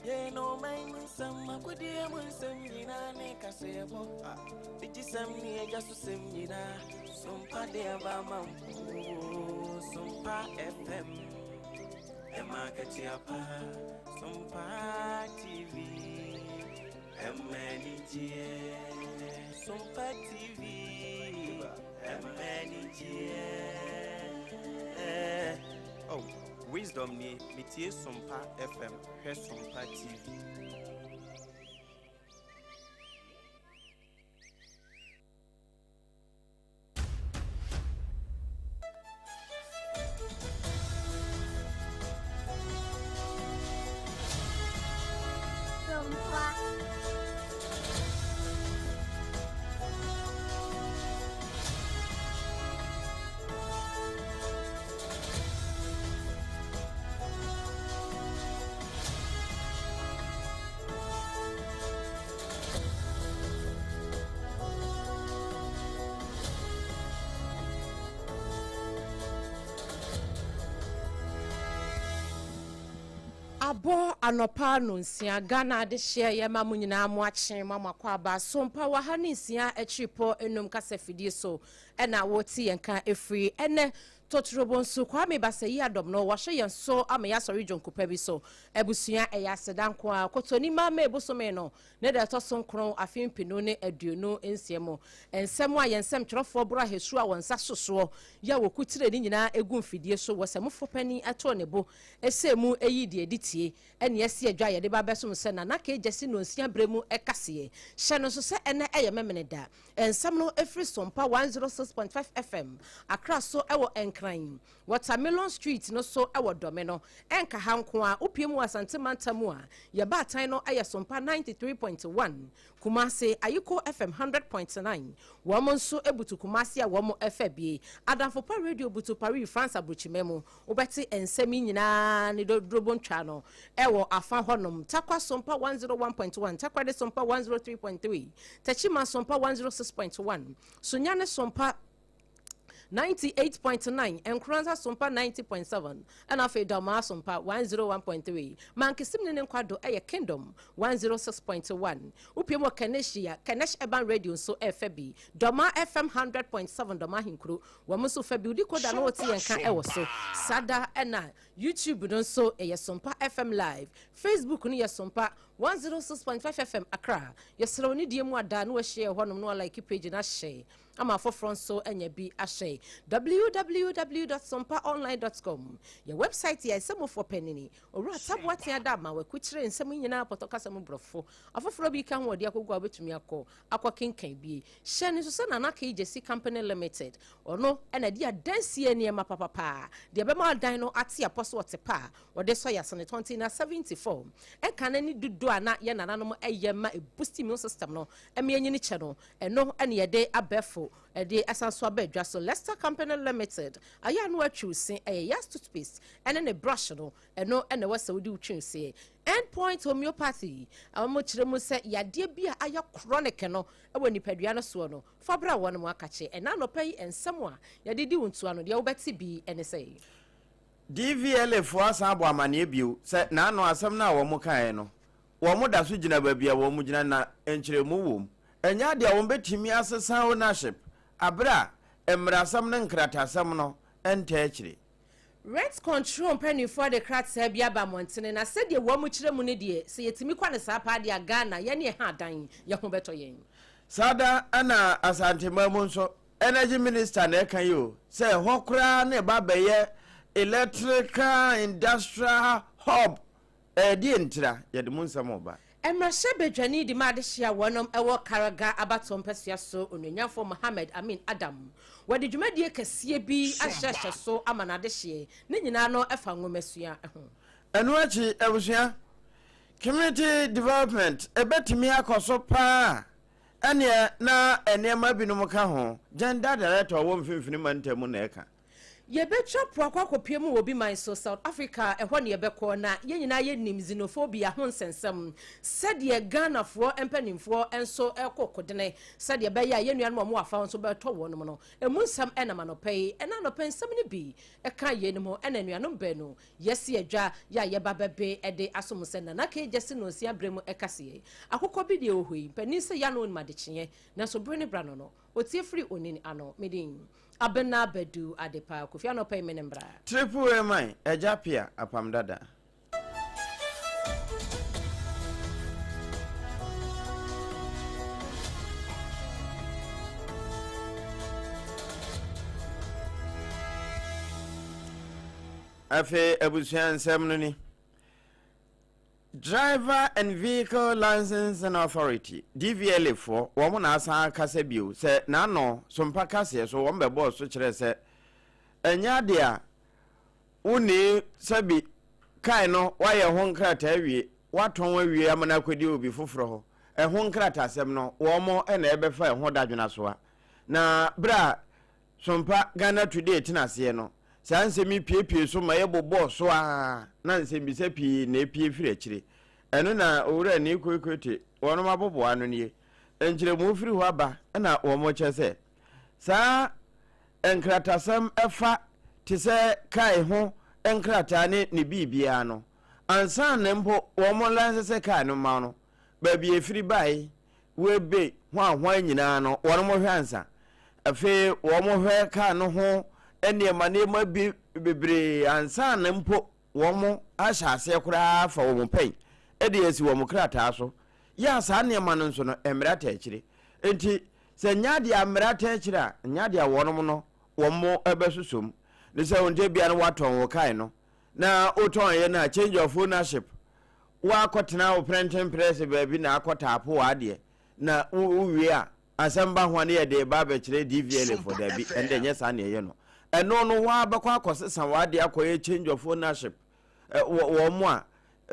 Yeah, no, my some good dear, some Nina, make us say, it is some near just to sing Nina, Sompa Abama, Sompa FM, a market Yapa, Sompa TV, a manager, Sompa TV, a manager. Oh. Wisdom ni metie Sompa FM, he Sompa TV. Abo anopa no nsia Ghana de share ye ma munyina mo achen mama kwa ba Sompa wa ha nsia echipo enum kasafidie so na woti yenka efri ene totrobonsu kwa me basayi adom no wa hye yenso ama ya sori jonkopa bi so ebusua eya sedanko a kotoni ma ma ebusome no ne da toson kron afin pinu ne aduonu ensiemo ensem a yensem twerofo bro ahesu a wonsa soso ya wokutire ni nyina egu mfidie so wosemfo pani ato ne bo esemu eyi de editie ene yesi AGYA de ba besom se na ka ejesi no nsia bremu ekase hye no so se ene eye memene da ensem no efri Sompa 106.5 FM Accra so ewo Watermelon Street no so ewo domeno enka hanko a opiemu asante mantamu a ye ba tan no aye Sompa 93.1 Kumase Ayiko FM 100.9 womo nso ebutu Kumase a womo FB Adamfo pa radio butu Paris France abrochimemu obeti ensemi nyina ne dodrobon twa no ewo afa honom takwa Sompa 101.1 takwa de Sompa 103.3 tachima Sompa 106.1 sunyane Sompa 98.9 and Kranza Sompa 90.7 and afe Dama Sompa 101.3 Mankisim ne nkwado eye Kingdom 106.1 upiemo Kaneshia Kanesh Eban Radio so FB Dama FM 100.7 Dama hinkru wamuso febi udiko da no oti yenka ewo so sada ena YouTube don so eye Sompa FM live Facebook ni ye Sompa 106.5 FM Accra yesro ni die mu ada no share honom no like page na share ama for front so enya bi ahye www.sompaonline.com your website ya isemo for penini owura tabwate ada ma we kuchire nsem nyina potoka sem brofo afoforo bi kan wode akogwa betumi akwa kenkan bi share so se na na ka ejesi company limited ono ena dia dansie ne ma papa de be ma dan no ate aposo otepa wode so ya sene 2074 enka na ni dudu ana ye nananom eyema e boost immune system no eme anyini che no eno ene ye de abefo the Asanso Abedra so Leicester Company Limited. Aya no choosing a yas toothpaste and then a brush no and no and the West Saudi choose endpoint homeopathy. Our muchiremu say ya dear beer aya chronic no when you pediana suono Fabra one wakache and nano pay and someone ya did you to ano the obeti be and say DVLA for us abo amane bio say na no asem na wo mukae no wo mo da so gina babia wo mu gina na enkyeremu wom enya de wo betimi asesa ownership abra emrasam na nkratasam no enta akire rent control penny for the crats bia ba montene na said ye wo mu kiremu ne de se yetimi kwa ne sa pa de Ghana ye ne ha dan ye ho beto yen sada ana asante mamu nso energy minister na kan yo say hokra ne ba beye electrical industrial hub di entra ye de munsam oba Emrashe bedwani di madehia wonom ewo Karaga abatom pesia so onwanyafo Mohammed Amin Adam wadi dwumadie kase bi ahyehye so amanadehie ne nyina no efa nwomesua ho enu achi ebusua community development ebetimi akoso pa ene na enema binum ka ho gender director wo mfimfini mantemu na eka ye betwa proakwa kopiemu obi man so South Africa ehwo ne yebekọ na ye nyina ye nim xenophobia ho nsensem said ye Ghana fo empanimfo enso ekokodene said ye be ya ye nuan mo afa nso beto wo no no emu nsam enama no pay ena no pensam ne bi eka ye nim ho ena nuanom be no yesi adwa ya ye babebe ede asomse na ka jesi no sia bremu ekase akokọ bi de ohoi pani se ya no madekye na so brene brano no otie free onini ano medin Abena Badu Adepa KWOFIE no pay menembra triple am AGYA Apam Dadaa afe abusuan semnoni Driver and Vehicle License and Authority DVLA for woman na asa kase bio se na no sompa kase so won be boss so kire se enya de a uni sabi kai no waye ho nkrata awie waton awie amana kwedi obi foforo ho ho nkrata asem no wo mo na ebefa ho dadwena so a na bra sompa Ghana Today tinase no sanse mi piepie so ma yebo boss so a na nse bi se pi na epie firi akire eno na owura ni kokote wono mabobo anu nie enjire mu firi ho aba na wo mo chese sa enkratasam efa ti se kai ho enkrata ne bibia no ansa ne mpo wo mo lanse se kai no ma no ba bi efiri bai we be ho ahwan nyina no wono mo hwansa afi wo mo hwe ka no ho ene ma ne ma bi bebre ansa ne mpo wo mo ahyase kura fa wo mo pen ede esi wo mo krata so ya sa ne ma no nso no emrata akire enti se nyade amrata akire a nyade a wono no wo mo ebesusom ne se wonte bia no waton wo kai no na oton ye na change of ownership wa akotena wo printing press baabi na akota apo ade na uwie a asamba ho ne ye de ba ba kire DVLA for dabi ende nya sa ne ye no eno no wa bakwa akosesa wa de akoye change of ownership wo mo a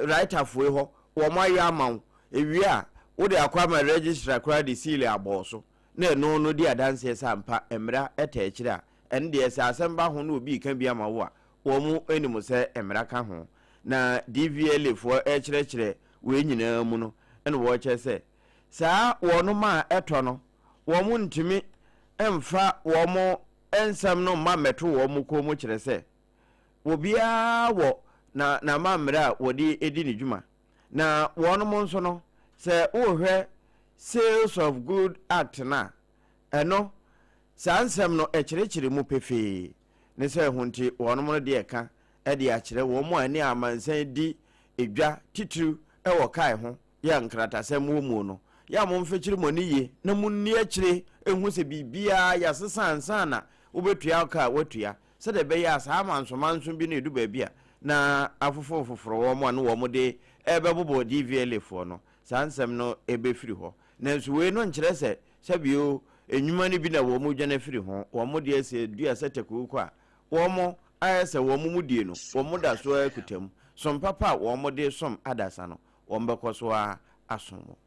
right afwe ho wo mo ya amaw ewie a wo de akwa ma register kra de seal aboso na eno no di adanse sampa emra eta akire a ende ese asamba ho no obi kan bia ma wo a wo mu enimu se emra ka ho na DVLA for ekire we nyina mu no ene wo che se saa wo no ma eto no wo mu ntimi emfa wo mo ensam no ma meto wo mu ko mu kire se wo bia wo na mamra wodi edi ni djuma na wono mo nso no se wo hwe Sales of Good Act na eno sansem no ekire mu pefe ne se hunti wono mo de eka e de akire wo mo ani amansan di edwa titru e wo kai ho ya nkrata sem wo mu no ya mo mfekire mo niye na mu ni akire ehu se bibia ya sesansa na wo betua ka watua se de be ya sa manso bi na edu ba bia na afofoforo wo mo no wo mo de ebebobo DVLA fo no sansem no ebefiri ho na nso we no nkire se sabio enwuma ni bi na wo mo dwane firi ho wo mo de ese dua setekuko a wo mo ayese wo mo mudie no wo mo da so akutam som papa wo mo de som adasa no wo mbekọ a asomo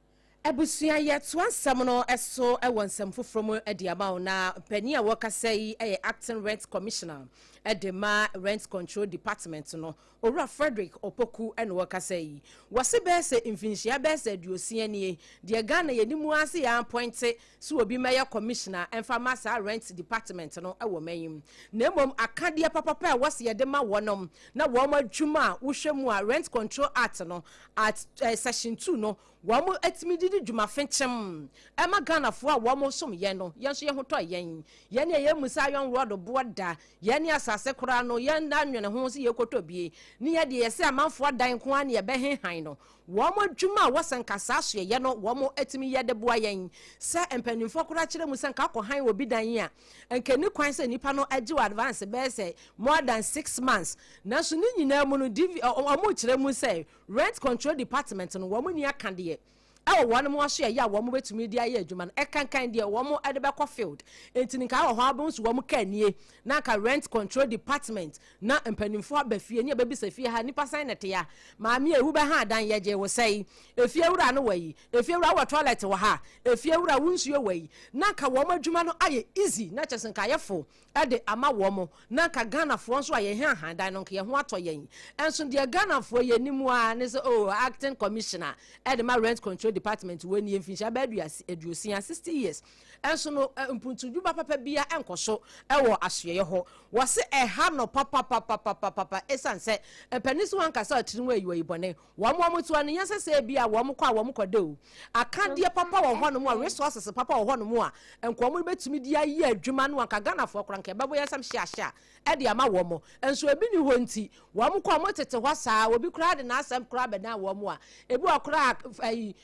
Ebusuya yet one seminal eso ewonsem fofromo ediama na pani a wakasa yi acting rent commissioner edema rent control department no Ora Frederick Opoku and wakasa yi wase be se infinisia be se duosia nie de Ghana yenimu ase ya appointe so obi mayor commissioner enfamasa rent department no ewo mayim na emom akade papa wase yedema wonom na wo ma dwuma wo hwemu a rent control act no at section 2 no wo atimi didi dwuma fenchem ema Ghana fo a wo som ye no ye so ye hoto yen ye ne ye musa yon rodo boda ye ne asase kora no ye na nwene ho se ye koto bie ni ye de ye se amanfo dan ko an ye be henhan no wo dwuma wo senkasa so ye no wo atimi ye de boa yen se empanimfo kora kire musa nka kohan obi dan a enkeni kwan se nipa no agi advance be se more than 6 months na so ni nyina mu no omo kire mu se rent control department no wo ni akande awo one mo ahye ya wo mo betumi dia ye adwuma no ekankan dia wo mo ade be kɔ field entini ka ho abon so wo mo kanie na ka rent control department na empanimfo abafie ne babisa fie ha nipa san nete ya maami ewu be ha dan ye je wo sei efie wura no wayi efie wura wo toilet wo ha efie wura wunsuo wayi na ka wo mo adwuma no aye easy na kyesen ka yefo ade ama wo mo na ka Ghana fo nso aye ha han dan no ka ye ho ato yen enso de Ghana fo ye nimu a ne so acting commissioner ade ma rent control department when you finish about 60 years enso no mpuntu juba papa bia enkoso ewo ahye ho wose ha no papa esanse penisu wankasa atirimu ayi bone wo mo mutu an yanse se bia wo mo kwa wo mo kwade o akade papa wo ho no mo resources papa wo ho no mo a enko mo betumi dia yi adwuma no anka Ghana fo kora nke babo yasam hia ede ama wo mo enso ebi ni ho nti wo mo kwa mo tete ho saa obi kura de na asem kura be na wo mo a ebi okura ayi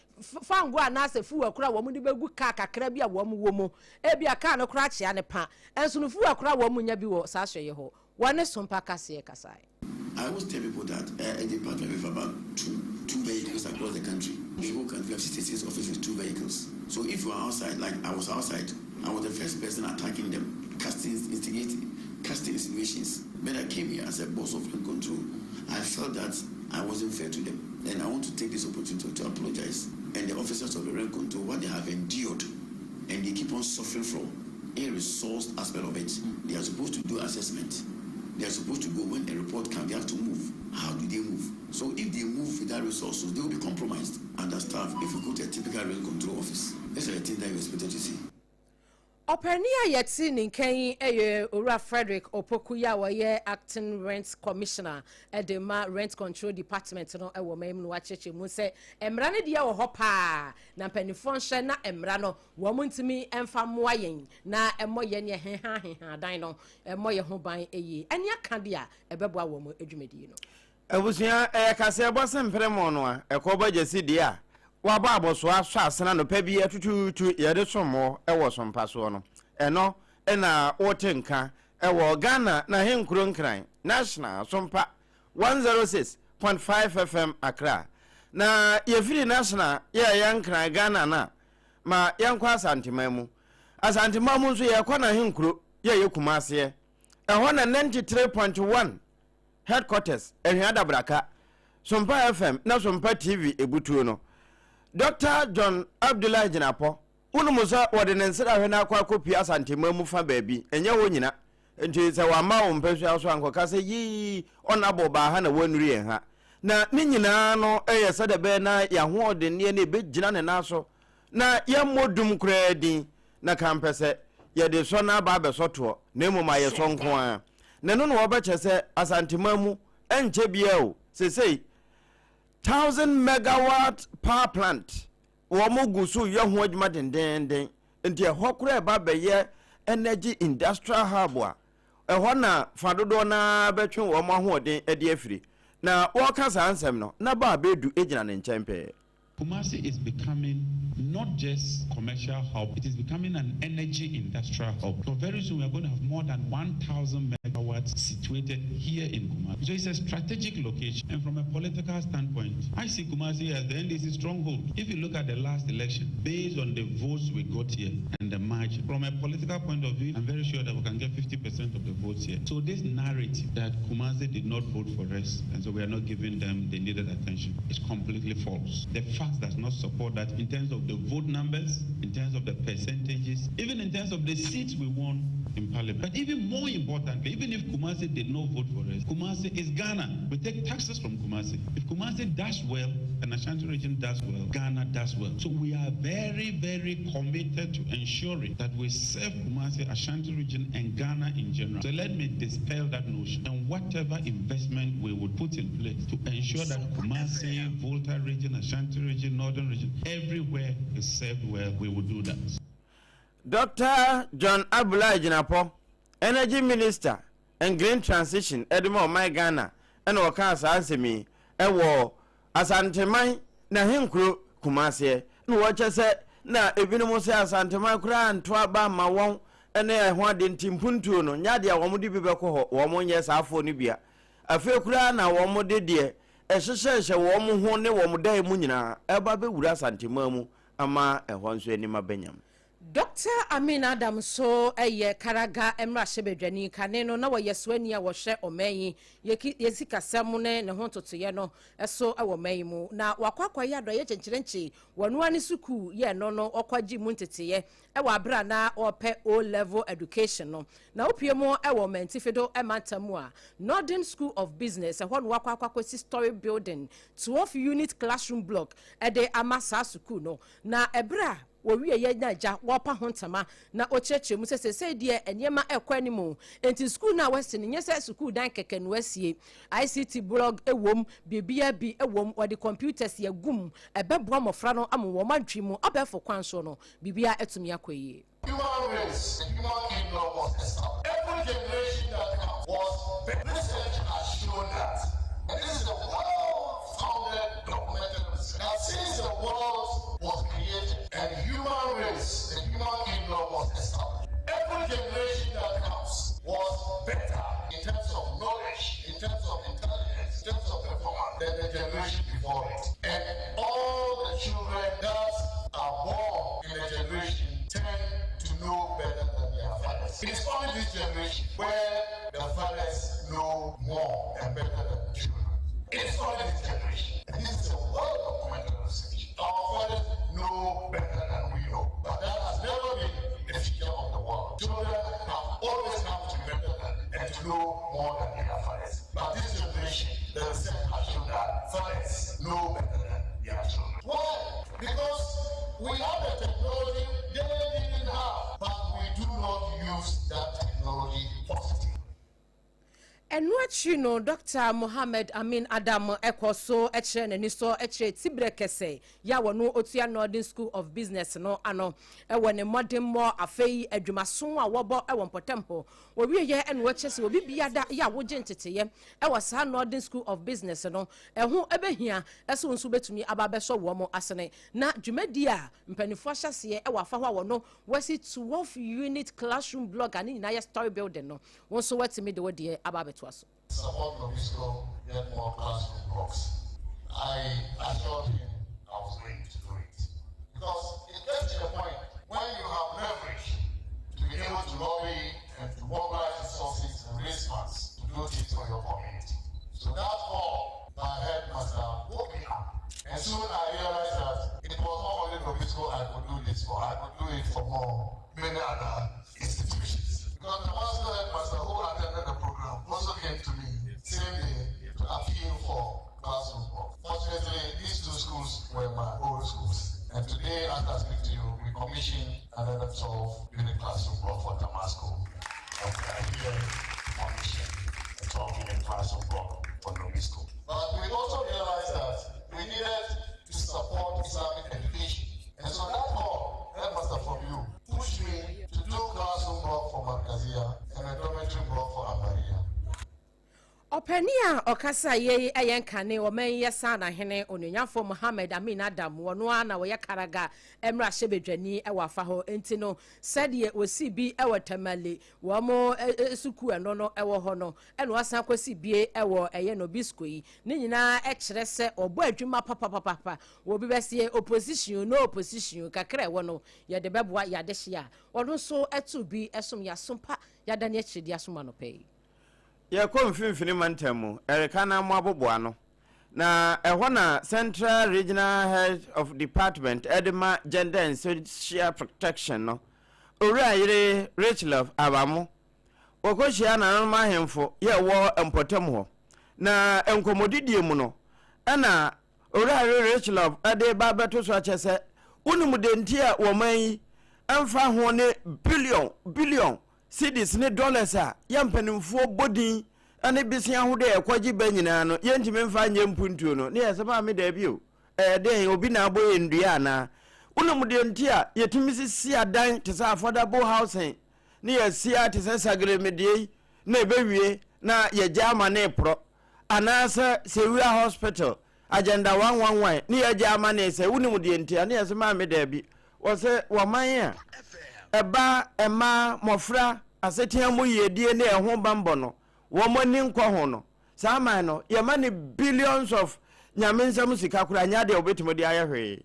fango anase fu akura wo mu de begu ka kakra bia wo mu wo mu e bia ka no kura chia ne pa enso no fu akura wo mu nya bi wo sa hweye ho wone Sompa kase kasai. I always tell people that a department with about two vehicles across the country. People can have 66 offices with 2 vehicles. So if you are outside, like I was outside, I was the first person attacking them, casting insinuations. When I came here as a boss of rent control, I felt that I wasn't fair to them. And I want to take this opportunity to apologize. And the officers of the rent control, what they have endured, and they keep on suffering from a resource aspect of it. They are supposed to do assessment. They are supposed to go when a report comes, they have to move. How do they move? So if they move without resources, they will be compromised. Understaffed if you go to a typical rent control office. That's the thing that you expected to see. Openia yeti ninkan Ora Frederick Opokuya waye acting rent commissioner edema rent control department no ewo mem no acheche mu se emra ne dia wo hopa na panifo nhye na emra no wo muntimi emfa moa yen na emoye ne heha dan no emoye ho ban eyi ania ka dia ebeboa wo mu adwumadi no abusia kase ebosen mpremo no a ekoba jesi dia waba aboso aso asena no pa bi atututu yede somo ewo Sompa so no eno na wotenka ewo Ghana na henkuro nkran national Sompa 106.5 FM Accra na yefiri national yankran Ghana na ma yankwa asantimamu nso ye na henkuro ye Kumase eho na 93.1 headquarters ehwada braka Sompa FM na Sompa TV ebutuo no Dr. John Abdullah Jinapo unumusa wadenensira hwena kwa kopi asantimamu fa baabi enye wo nyina enti se wa ma wo mpesu aso ankoka se yi onabo ba ha na wanuri en ha na ni nyina no eye sede be na ya ho odenne ne be gina ne naso na ya modum kradin na kampese ye de so na ba be soto na mu ma ye so nko a na no wo ba chese asantimamu enche bia o sesei 1000 megawatt power plant wo mo gusu ye ho adwuma dendenden enti e hokura ba be ye energy industrial hub a ho na fadodo na betwe wo mo ahoden e de afiri na wo ka sa ansem no na ba bedu ejina ne nchempe. Kumasi is becoming not just commercial hub, it is becoming an energy industrial hub. So very soon we are going to have more than 1,000 megawatts situated here in Kumasi. So it's a strategic location. And from a political standpoint, I see Kumasi as the NDC stronghold. If you look at the last election, based on the votes we got here and the margin, from a political point of view, I'm very sure that we can get 50% of the votes here. So this narrative that Kumasi did not vote for us, and so we are not giving them the needed attention, is completely false. The fact does not support that in terms of the vote numbers, in terms of the percentages, even in terms of the seats we won in parliament. But even more importantly, even if Kumasi did not vote for us, Kumasi is Ghana. We take taxes from Kumasi. If Kumasi does well and Ashanti region does well, Ghana does well. So we are very, very committed to ensuring that we serve Kumasi, Ashanti region and Ghana in general. So let me dispel that notion. And whatever investment we would put in place to ensure that Kumasi, Volta region, Ashanti region, Northern region, everywhere is served well, we will do that. Dr. John Abdullah Jinapo, Energy Minister and Green Transition, Edmo my Ghana, and Wakasa Asemi, Ewo, Asantemai, na Hinkru, Kumase, no watch say, na Ebinumose Asantemai Kran, Twaba, Mawon, and I want in Timpuntuno, Yadia, Wamudi Bibeko, Wamon, yes, Afo Nibia. A few Kran, a Wamodi dear, ɛhyehyɛ wo mo ho ne wo mo dai mu nyina ɛba bewura santima mu ama ɛhɔ nso anima benyam. Dr. Amin Adam so Karaga Emra Shebedwani Kaneno na Yesweni a washe omeyi yesika semune ne ho totoye no eso awomeyi mu na wakwakwa ya do ye chenchirenchi wanu ani suku ye no okwaji mu nteteye wa abra na ope O level education no na opie mu ewo mentifedo emantamu a Northern School of Business ho no wakwakwa 6-story building 12 unit classroom block ede amasa suku no na ebra we ye naja wapa hontama na ocheche mu sese de enyema ekwani mu enti school na west ni nyese school dan keke no asie ICT blog ewom bibia bi ewom wode computers ye gum ebeboa mofra no amwo mantwi mu abefo kwanso no bibia etumi akoyi. Human race, the human kingdom was established. Every generation that comes was research has shown that. And this is the well-founded documented research. Now, since the world was created and human race, the human kingdom was established, every generation that comes was better in terms of knowledge, in terms of intelligence, in terms of performance than the generation before it. And all the children that are born in a generation tend to know better than their fathers. It is only this generation where the fathers know more and better than the children. It is only this generation. And this is a well-documented research. Our fathers know better than we know. But that has never been the feature of the world. Children have always come to better than and to know more than their fathers. But this generation, the research has shown that fathers know better than their children. Why? Because we have the technology they didn't have, but we do not use that technology positively. And what you know, Dr. Mohammed Amin Adam Ekoso Echen and Niso Eche Tibrekese, Yawano Otia Northern School of Business, no, ano, when a modern more afei, a Jumasuma, Wabo, a one potempo, where we here and watches will be Biada, ya, wojentity, I was her Northern School of Business, no, and who ever here, as soon sube to me about Beso Womo Asane, na Jumedia, Penifasha see, a wafa no, was it 12 unit classroom block and in a story building, no, one so what to me the word dear about. Support Nobisco get more classroom blocks. I assured him I was going to do it. Because it gets to the point when you have leverage to be able to lobby and to mobilize resources and raise funds to do things for your community. So that's all my headmaster woke me up. And soon I realized that it was not only Nobisco I could do this for, I could do it for many other institutions. Because the master headmaster who attended the program also came to me same day to appeal for classroom block. Fortunately, these two schools were my old schools. And today, as I speak to you, we commissioned another 12 unit classroom block for Damasco. And I here commissioned a 12 unit classroom block for Nobisco. But we also realized that we needed to support Islamic education. And so therefore, headmaster from you pushed me to do classroom block for Markazia and a dormitory block for Ambaria. Openia okasa ye ayenkane o men yesa na hene onunyafo Mohammed Amin Adam wono ana wo yakaraga emra Shebedwani e wafa ho entino said osi bi e watamale wo mo suku eno no e wo ho no eno asan kwasi bie e wo eye no bisco yi ne nyina e kire se obo adwuma papa wo bi bese opposition no opposition kakra wo no ye de beboa ya de hia wono so etu bi esom ya sompa ya da ne chidi asoma no pay. Ya kom finfini mantamu erika na mo aboboa no na ehwo na Central Regional Head of Department Edema Gender and Social Protection no owura yire Rachel Abamo okohia na ma hemfo ye wo empotem ho na enkomodidie mu no na owura yire Rachel Adepa beto so achese unum de ntia wo man amfa ho ne billion cedis ne dollars a yampanimfo bodin ane bisia ho de ekwaji ba nyina no yentime mfa nya mpuntuo no ne yesema me da bio den obi na aboye ndua na unum de ntia yetimisi adan te sa affordable housing ne yesia te sa sagre medie na ebewie na ye jama na epro anasa sewia hospital agenda 111 ne ye jama na se unum de ntia ne yesema me da bi wo se waman a eba ema mofra asetia mu yedie na ehho bambo no wo mani nkwa ho no sama no ye mani billions of nyame nsɛm sika kora nya de obetimo de ayɛ hwee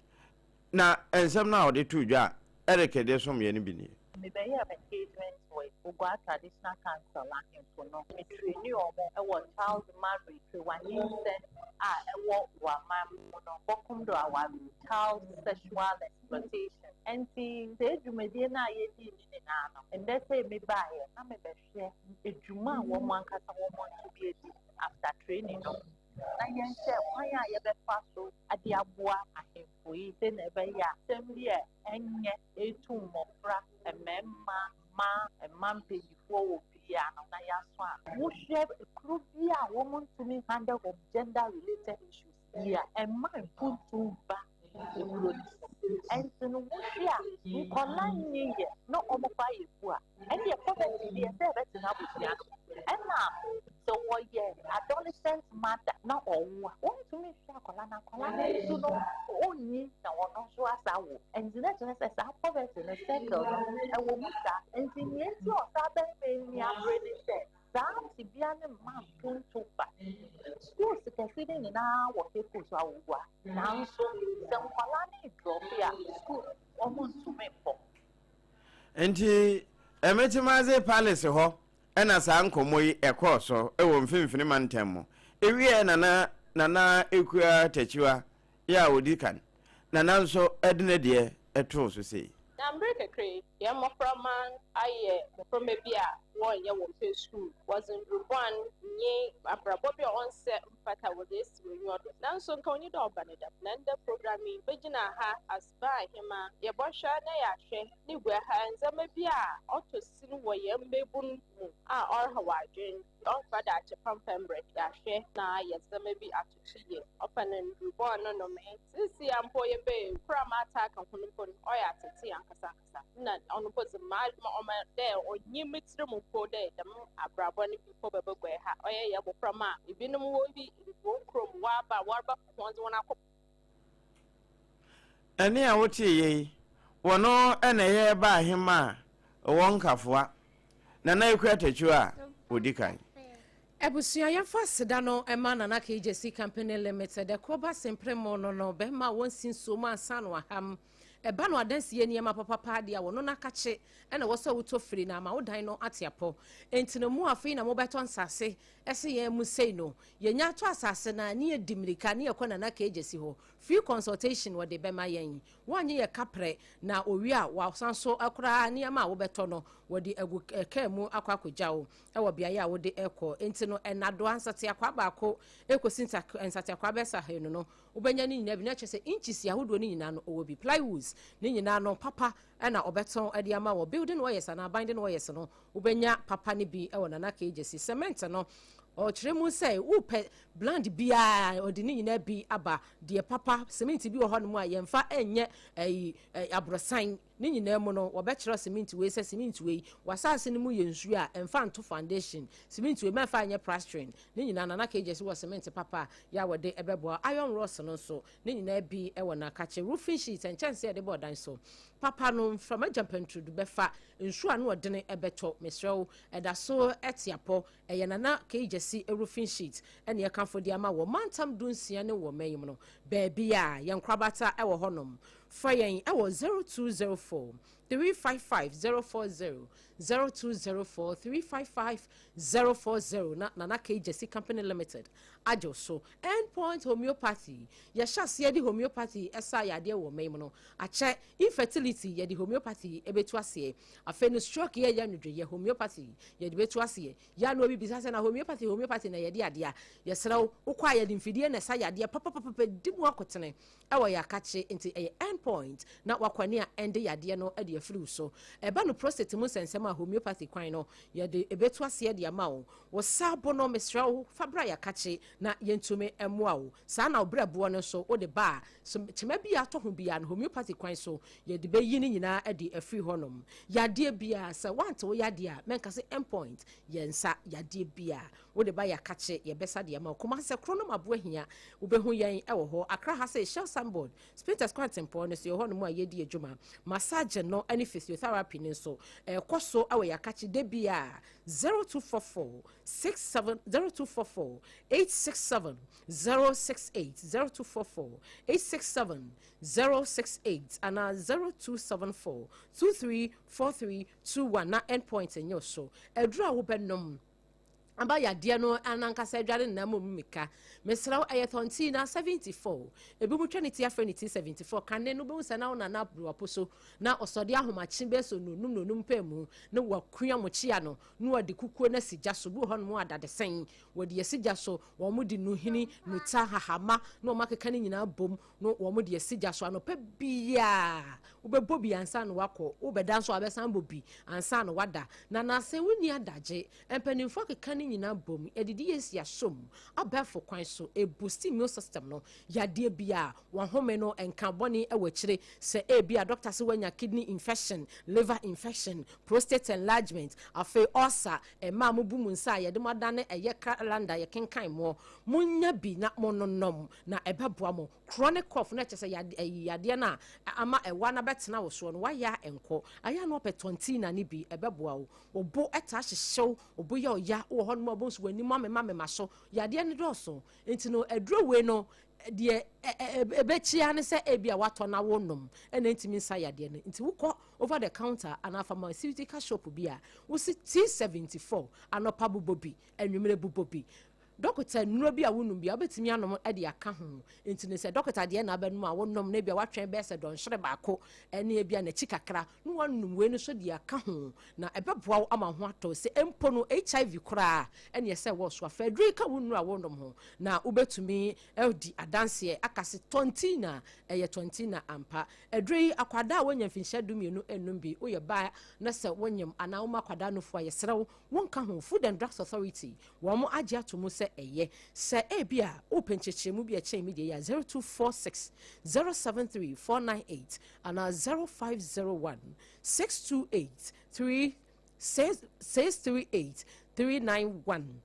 na ensɛm na ɔde to dwa ereke de som ye ne bi ni me be here engagement with Ogwa Traditional Council and for no me train omo e wo child marriage to one instant e wo wa mam no bokum do our child sexual exploitation and the edwumadi na ye di ni na no and they say me buy na me be hwe edwuma wo mo ankasa wo mo to be edi after training no na yen say kwan a ye be fa so ade aboa ahemfo yi se na be ya sembi e enye etu mmofra ememma ma emampe before wo bia no na ya so a wo hwe kru bia wo mo ntumi handle of gender related issues here and man put to ba and so no hwe a kola nye ye no omo fa ye fu a and ye poverty dey say be na busia and now so what ye adolescent matter na owo won to me sha kola na so no oni na wono so asawo and the next say sa poverty na settle e wo muta and the yenti o sa be me ya really say that ti bia ne man pun to ba schools ka feeding na wo ke ko so awo na so se kola ni drop ya school almost to me for enti emetimaze palace ho ena sa nkomo yi ekọ so ewo mfimfini mantam ewie nana ekua tachiwa ya odikan nana nso edine de eto so sei na mbere kekre ye moframan aye moframa bia won ye wo fe school wasn't one nye abrabobi on set mpata wo this renewed nanso nka onyi do obaneda na nda programming begina ha asba hima ye bohwa na ya hwe ni gwa ha nzama bia otosiri wo ye mbebun a or hawadwen on fada che pampembre ya hwe na ye nzama bi atochiye opanen rubon no me sisi ampo ye be krama attack kan hunupon oya tete ankasa na onupozi ma oma de onyi mitri mu po de dem abrabo ni people bebegwe ha oye ye bo krama ibinum wo bi wo krom wa ba kwanzo wona ko ene a wotie ye wono ene ye ba ahema won kafoa na ekwa tachu a odikan Ebusua yɛmfa seda no ɛma nana KGC Company Limited ɛkɔba sempremo no be ma wonsin so ma ansa no aham ɛba no adansie nneɛma papa de a wɔno nakache ɛna wɔsɛ wotɔ firi na ma wodan no atiapo entino mu afei na mobɛtɔ nsase ɛse yɛn mu sei no yɛnya to asase na ne yɛdimirika ne yɛkɔ nana KGC ho free consultation wɔde bɛma yɛn wɔanye yɛ kapre na owi a wasanso akora nneɛma a wobɛtɔ no wɔde agu ɛka mu akɔakɔgyawo ɛwɔ biaye a wode ɛkɔ entino ɛnado ansate akwa baako ekosi nsate akwa bɛsa henu no wobɛnya ne nyina bi na kyerɛ sɛ inches yahodo ne nyina no ɔwɔ bi plywoods ne nyina no papa ɛna ɔbɛtɔn ɛde ama wɔ building wɔyɛ sa na binding wɔyɛ sa no wobɛnya papa ne bi ɛwɔ nana KGC cement no ɔkyerɛ mu sɛ wopɛ bland bia ɔde ne nyina bi aba deɛ papa cement bi wɔ hɔ no mu a yɛmfa ɛnyɛ abrosan ne nyina mu no wɔbɛkyerɛ cement wei sɛ cement wei wasase no mu yɛ nsuo a ɛmfa nto foundation cement wei mɛmfa nyɛ plastering ne nyina nana KGC wɔ cement papa ya wɔde ɛbɛboa iron rods no nso ne nyina bi ɛwɔ na kakyɛ roofing sheet nkyɛnse ɛde bɔ dan so papa no from ajampantrudu bɛfa nsuo a no ɔdene ɛbɛtɔ mesrɛw ɛda so ɛtiapɔ ɛyɛ nana KGC roofing sheet ɛne ɛkanfo de ama wɔ mantam dunsia ne wɔ mayim no baabi a yɛnkrabata ɛwɔ hɔnom fa yɛn ɛwɔ 0204 355 040 0204 355 040 na nana KGC Company Limited ajo so endpoint homeopathy yɛhyɛ yɛde homeopathy ɛsa yɛadeɛ wɔ mayim no akyɛ infertility yɛde homeopathy ɛbɛtu aseɛ afei no stroke yɛ nodwe homeopathy yɛde bɛtu aseɛ ya no obi bisa sɛ na homeopathy na yɛde adeɛ yɛsrɛw wokɔ a yɛde mfidie na ɛsa yɛadeɛ papa di mu akotene ɛwɔ yɛakakye nti ɛyɛ endpoint na wakwane a ɛnde yɛadeɛ no ɛde afiri so ɛba no prostate mu sɛnsɛm a homeopathy kwan no yɛde ɛbɛtu aseɛ de ama wo wɔsabo no mesrɛw fabra yɛakakye na yentume emwa saa na obrɛboɔ no so wo de ba tema bi atɔ ho bia no homeopathy kwan so ye de bayi ni nyina ade afri honom yade bia sa want wo yade a menka se endpoint yensa yade bia wo de ba ya kache ye besa de ma kuma se kronom aboa hia wo be hu yen ɛwɔ hɔ Accra ha se Shell Sandboard Spinters Quantum no so ho no mu ayedi adwuma massage no any physiotherapy ne so koso awe yakachi de bia 0244 67 0244 867 068 0244 867 068 and 0274 234321 na endpoint enyo so edura wo benom aba ya dia no anankasa adware na momika mesraw ayatonti na 74 ebi mu twaniti afreniti 74 kane no be usana ona na aposo na osode ahomachi beso nonum pemu na wakua mochia no no wadi kukuo na sigya so bu ho no adade sen wadi asigya so wo mu di nuhini nuta hahama no makeka ni nyina bom no wo mu di asigya so anopa bia ubebo bi ansa no wako ubeda so abesan bobi ansa no wada na na se wuni adaje empanimfo keka nyina bom edidi yesi asom abafo kwan so e boost immune system no yade bia wa home no enka boni ewachire se e bia doctor se wanya kidney infection liver infection prostate enlargement afi ulcer e ma mo bu munsa yede modane eye calendar ye kenkan mo munya bi na mononom na ebeboa mo chronic cough na chese yade na ama ewa na betena wo so no waya enko aya no petonti na ni bi ebeboa wo obo eta hyehyew obo ya oya wo ho no bonso wani mama so yade ne doso enti no aduro we no de ebechia ne se ebia wato na wonom ena ntimi nsa yade ne nti wukọ over the counter ana pharmaceutical shop bia wo si T74 anopa bubobi enwumere bubobi Doctor no bi a wonum bia obetimi anom e de aka ho enti ne se doctor de na abanum a wonom na bia watwen be se don hwere baako ene e bia na chikakra no wonum we no so de aka ho na ebeboa ama ho ato se empo no HIV kura ene se wo so afa dri ka wonu a wonom ho na ubetumi di adanse akase 20 na eye 20 na ampa edri akwada a wonya finhya dumienu enum bi oye ba na se wonyam ana wo makwada no fo ayeserew wonka ho Food and Drugs Authority wo mo AGYA to mo se eye se ebia open chechemu bia chen media 0246 073 498 and 0501 628 638 391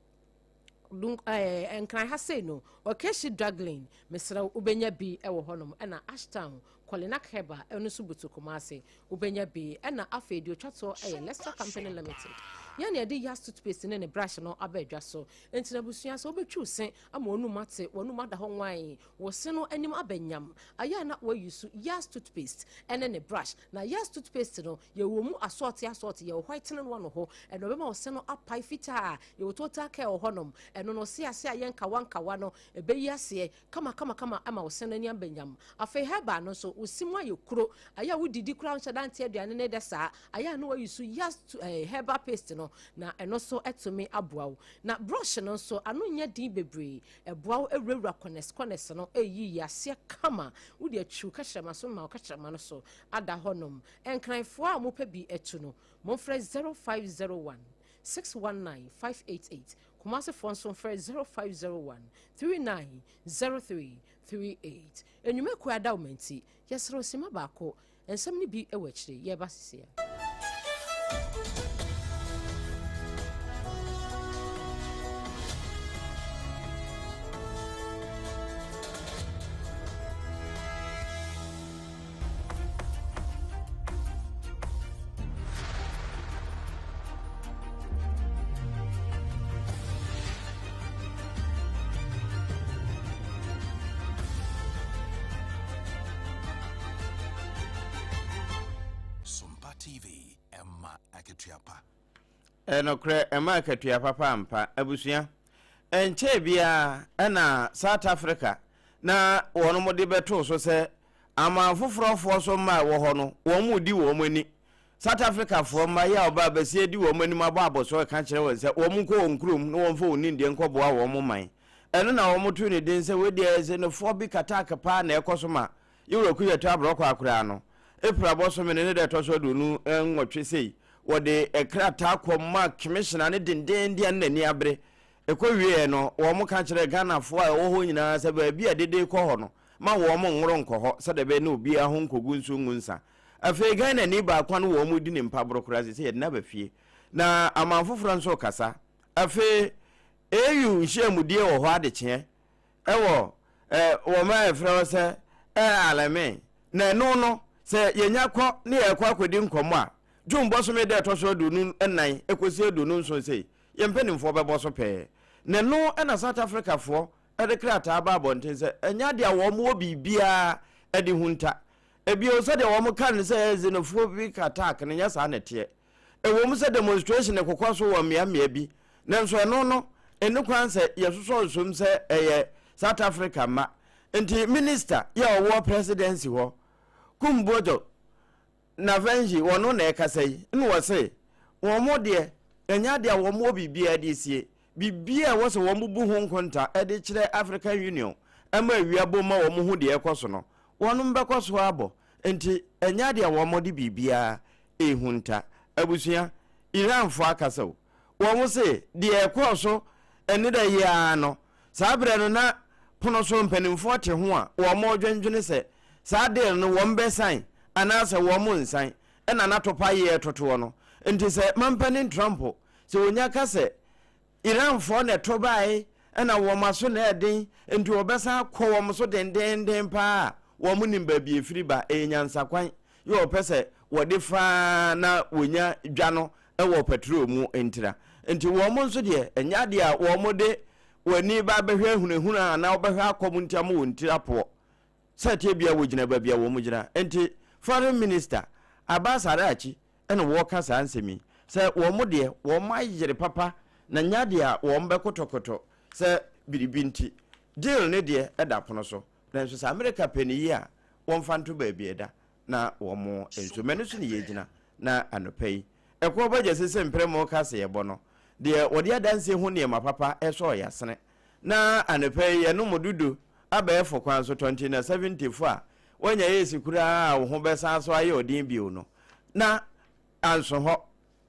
and can I say no okay she draggling Mr. Ubenya B ewo honom na Ashtown Kolina Keba enu subutu kumase Ubenya B na afedio twato Leicester Company Limited yani ade yas toothpaste ne brush no abedwa so enti na busua so obetwu sen ama onu mate wonu mada ho nwan wo se no anim abanyam aya na wo use yas toothpaste ene ne brush na yas toothpaste no ye wo mu asort ye white no no ho eno be ma wo se no apai fita ye wo total care ho nom eno no se ase aye nkawa no ebe yi ase kama ama wo se no ani abanyam afa heba no so osimu aye kuro aya wo didi kura nchadante aduane ne de sa aya na wo use yas herbal paste no na eno so etumi aboawo na brush no so anu nya din bebre eboawo ewura kones no eyi yase kama wo de atwu ka hyema so ma ka hyema no so ada honom enkranfo a mo pa bi etu no mo frɛ 0501 619 588 Kumasi Fonson frɛ 0501 390338 enyume ku ada omenti yesro sima baako ensem ni bi ewachire ye basisia enokre ema katua papa ampa abusua enche bia na South Africa na wono mode beto so se ama foforo so ma wo ho no wo mu di wo mani South Africa fo ma ya oba besie di wo mani ma ba so ka kire wo se wo mu ko onkrum no wo mfo oni ndie nkoboa wo mu man eno na wo mutu ni den se we die se no fo bi kataka pa na ekoso ma yuro ku yeto abroko akura no epra bo so me ne de to so do nu enwotwe sei wode ekrata kwoma commissioner ne denden dia nani abre ekowie no wo mo ka kire Ghana fo a wo ho nyina se ba bia dede ko ho no ma wo mo nworo nko ho se de be na obi ahon kogu nsu ngunsa afi Ghana ni ba kwa no wo mo di ni mpabro kurazi se ye na ba fie na amanfoforo nso kasa afi eyu nhyiamudie wo ho ade kye ewo wo ma efra se alame na no se yenya kɔ ne yɛ kɔ akɔdi nkɔmɔ a dwumbo so me de to so do nu enan ekosi do nu nso sei yempanimfo bɛbɔ so pɛ ne no na South Africa fo de krata ba bonten se enya de a wo mo bibia de hunta ebio so de wo mo kan se xenophobic attack ne nya sa na te e wo mo se demonstration ne kokɔ so wo mmea bi nanso no enu kwan se yesoso som se eye South Africa ma enti minister ya wo presidency ho kumbodo na venji wono na ekasai nu wo se wo mo de enya de wo mo bibia de sie bibia wo se wo bubu ho nkonta e de kire African Union ama wiabo ma wo mo ho de ekoso no wono mbekoso abo enti enya de wo mo de bibia ehunta abusua Iran fo akasawo wo mo se de ekoso eni da ya no sabre no na pono so mpanimfo te ho a wo mo dwendwene se sa de no wo mbesan anasa wo mo nsan ena na topa ye toto no enti se mampanin Trump se onya ka se Iran fo na to bai ena wo maso na eden enti obesa kɔ wo mo so den pa wo mo nimba bi efiri ba enyansa kwan yo pese wo de fa na wonya dwa no e wo petrol mu entira enti wo mo nso de enya de a wo mo de wani ba behwe hunahuna na wo behwe akomuntiam wo ntira po sete bia wo gina ba bia wo mo gina enti foreign minister Abbas Arachi ene wo ka sa ansemi se wo mo de wo mayire papa na nya de a wo mbe kotokoto se biribinti deal ne de eda pono so na so sa America peniyi a wo mfanto ba bieda na wo mo enso menu so ne yegina na anopai ekwo ba jese se mpremo ka se yebo no de wo de adanse ho ne ma papa eso ya sene na anopai ye no modudu abefo kwan so 2074 wanya yesi kura wo ho besa so aye odin bio no na anso ho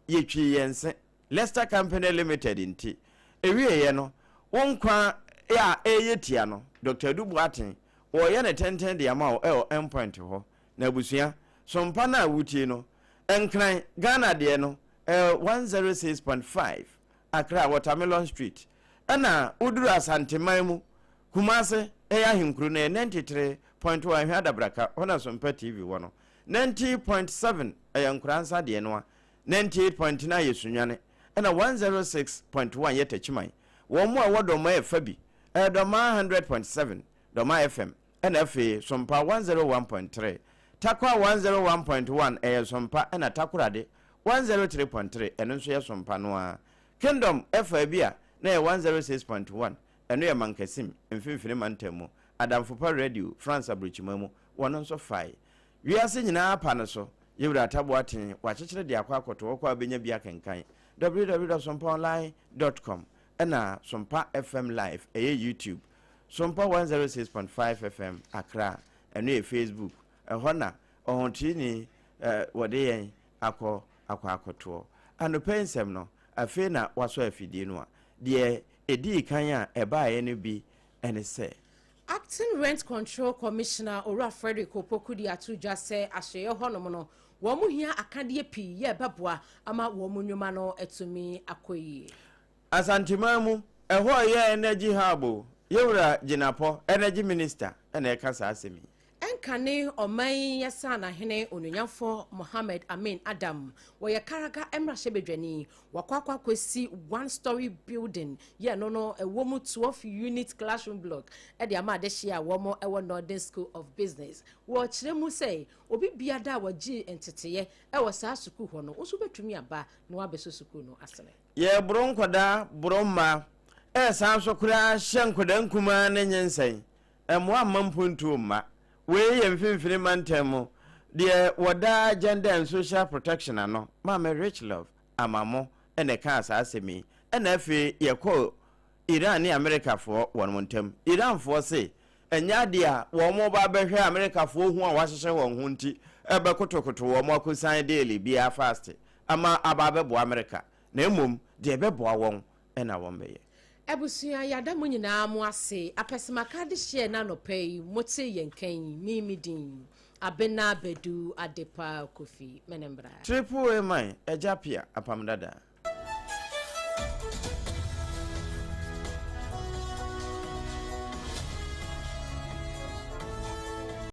yetwi yense Leicester Company Limited nti ewie ye no wonkwa ya eyetia no Dr. Dubuatin wo ye ne tenten de ama wo endpoint ho na abusua sompa na wutie no enkran Ghana de no 106.5 Accra Watermelon Street ana uduru asanteman mu Kumase eya hinkru na 93.1 hadabraka ona Sompa TV wono 90.7 eyankransa de no 98.9 yesunwane ana 106.1 yetachimai wo mu a wodoma efabi edoma 100.7 doma FM NFA Sompa 101.3 Takwa 101.1 Sompa ana Takurade 103.3 eno nso ye Sompa no a Kingdom FABia na 106.1 eno ye Mankasim mfimfini mantemu Adamfopa Radio France Abrochimamu wono nso fai wiase nyina apa no so yewura taboaten wakyekere de akwa akoto kwa benya bia kenkan www.sompaonline.com ena Sompa FM live YouTube Sompa 106.5 FM Accra eno Facebook ehona ohontini wode yen akoto anopensem no afi na waso afidie no a de edi kan a ebaaye no bi ene se Acting Rent Control Commissioner Ora Frederick Opokudi Atuja say aseye honom no wo mu hia akade pi ye beboa ama wo mu nwuma no etumi akoyi asantimamu eho ye energy hub yewura jinapo energy minister ene kasa asemi enkane oman yesa na hene onunyafo Mohammed Amin Adam wo ye karaga emrahye bedwani wakwakwa kwesi 1-story building ye no ewo mu 12 unit classroom block e de ama de hia wo mo ewo Northern School of Business wo kire mu say obi biada waji enteteye e wo sa suku ho no osu betumi aba no abeso suku no asene ye bronkoda bromma e san so kura hyenkoda nkuma ne nyensen emo amampuntu ma we ye mfimfini mantemu de wada gender and social protection ano mama rich love amamo ene ka asemi ene afi ye ko Iran ni America fo won montem Iran fo se enya de a wo mo ba behwe America fo hu a wahyehe won hu nti ebe kotokoto wo mo akusan daily bia fast ama ababe bo America na emom de ebe bo won ena won beye Ebusuya yada mu nyina mu ase apesemaka de hye na no pay mote yenkan mimidin Abena Badu Adepa KWOFIE menembra triple A man AGYA Apam Dadaa